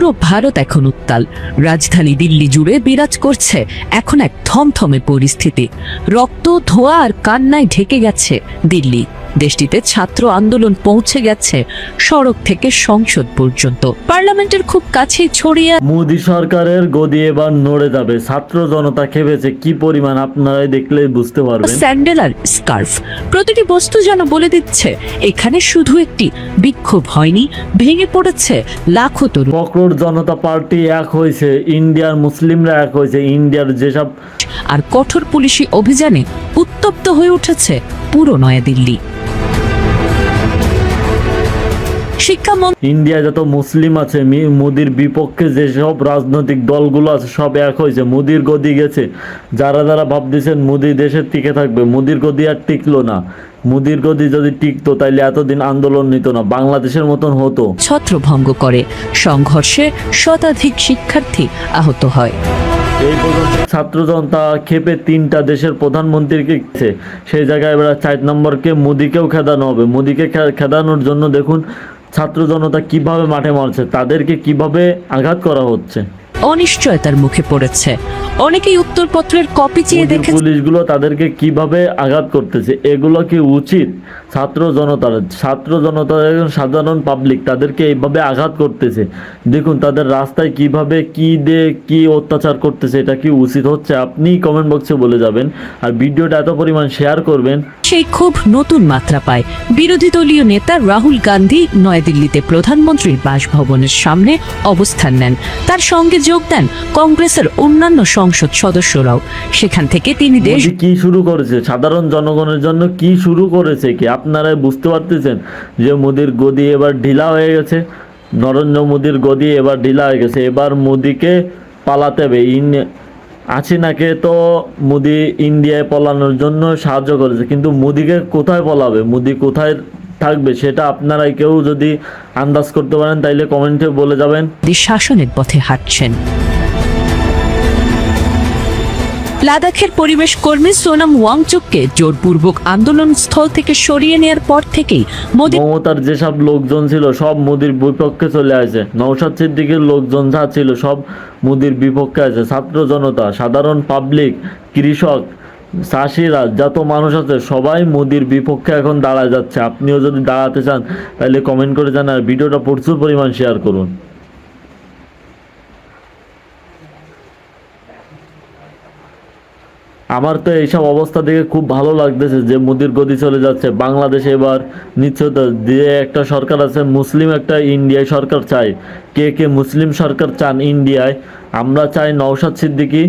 পুরো ভারত এখন উত্তাল। রাজধানী দিল্লি জুড়ে বিরাজ করছে এখন এক থমথমে পরিস্থিতি। রক্ত, ধোঁয়া আর কান্নায় ঢেকে গেছে দিল্লি। দেশটিতে ছাত্র আন্দোলন পৌঁছে গেছে সড়ক থেকে সংসদ পর্যন্ত। পার্লামেন্টের খুব কাছেই ছড়িয়ে মোদী সরকারের গদি এবার নড়ে যাবে। ছাত্র জনতা খেপেছে কি পরিমাণ আপনারাই দেখলেই বুঝতে পারবেন। স্যান্ডেল আর স্কার্ফ, প্রতিটি বস্তু যেন বলে দিচ্ছে এখানে শুধু একটি বিক্ষোভ হয়নি, ভেঙে পড়েছে লাখো তরুণ। ককরোচ জনতা পার্টি এক হয়েছে, ইন্ডিয়ার মুসলিমরা এক হয়েছে, ইন্ডিয়ার যেসব আর কঠোর পুলিশি অভিযানে উত্তপ্ত হয়ে উঠেছে পুরো নয়াদিল্লি। শিক্ষামন্ত্রী ইন্ডিয়ায় যত মুসলিম আছে, মোদির বিপক্ষে যেসব রাজনৈতিক দলগুলো আছে সব এক হয়েছে। মোদির গদি গেছে। যারা যারা ভাবতেছেন মোদি দেশের টিকে থাকবে, মোদির গদি আর টিকলো না। মোদির গদি যদি টিকতো তাইলে এতদিন আন্দোলন নিত না, বাংলাদেশের মতন হতো। ছত্রভঙ্গ করে সংঘর্ষে শতাধিক শিক্ষার্থী আহত হয়। এই পর্যন্ত ছাত্র জনতা খেপে 3টা দেশের প্রধানমন্ত্রীকে গেছে। সেই জায়গায় এবার 4 নম্বরকে মোদিকেও খেদানো হবে। মোদিকে খেদানোর জন্য দেখুন ছাত্র জনতা কিভাবে মাঠে মারছে, তাদেরকে কিভাবে আঘাত করা হচ্ছে। অনিশ্চয়তার মুখে পড়েছে। অনেকেই উত্তরপত্রের কপি চেয়ে মোদির দেখেছে পুলিশগুলো তাদেরকে কিভাবে আঘাত করতেছে, এগুলো কি উচিত? ছাত্র জনতা একজন সাধারণ পাবলিক, তাদেরকে এইভাবে আঘাত করতেছে। দেখুন তাদের রাস্তায় কিভাবে কি অত্যাচার করতেছে, এটা কি উচিত হচ্ছে? আপনি কমেন্ট বক্সে বলে যাবেন আর ভিডিওটা এত পরিমাণ শেয়ার করবেন। সেই খুব নতুন মাত্রা পায়। বিরোধী দলীয় নেতা রাহুল গান্ধী নয়াদিল্লিতে প্রধানমন্ত্রীর বাসভবনের সামনে অবস্থান নেন। তার সঙ্গে যোগ দেন কংগ্রেসের অন্যান্য সংসদ সদস্যরাও। সেখান থেকে তিনি মোদি কি শুরু করেছে, সাধারণ জনগণের জন্য কি শুরু করেছে কি আপনারা বুঝতে পারতেছেন? যে মোদির গদি এবার ঢিলা হয়ে গেছে। নরেন্দ্র মোদির গদি এবার ঢিলা হয়ে গেছে। এবার মোদিকে পালাতে হবে। হাসিনাকে তো মোদি ইন্ডিয়ায় পলানোর জন্য সাহায্য করেছে, কিন্তু মোদিকে কোথায় পলাবে, মোদি কোথায় থাকবে সেটা আপনারা কেউ যদি আন্দাজ করতে পারেন তাইলে কমেন্টে বলে যাবেন। শাসনের পথে হাঁটছেন। লাদাখের পরিবেশ কর্মী সোনাম ওয়াংচুককে জোরপূর্বক আন্দোলন স্থল থেকে সরিয়ে নেওয়ার পর থেকেই মমতার যেসব লোকজন ছিল সব মোদির বিপক্ষে চলে আসে। নওশাদ সিদ্দিকীর লোকজন যা ছিল সব মোদির বিপক্ষে আছে। ছাত্র জনতা, সাধারণ পাবলিক, কৃষক, চাষিরা, যত মানুষ আছে সবাই মোদির বিপক্ষে এখন দাঁড়ায় যাচ্ছে। আপনিও যদি দাঁড়াতে চান তাহলে কমেন্ট করে জানান আর ভিডিওটা প্রচুর পরিমাণ শেয়ার করুন। আমার তো এইসব অবস্থা দেখে খুব ভালো লাগতেছে যে মোদির গদি চলে যাচ্ছে। বাংলাদেশে এবার নিশ্চয়তা যে একটা সরকার আছে, মুসলিম একটা ইন্ডিয়ায় সরকার চাই। কে কে মুসলিম সরকার চান ইন্ডিয়ায়? আমরা চাই নওশাদ সিদ্দিকী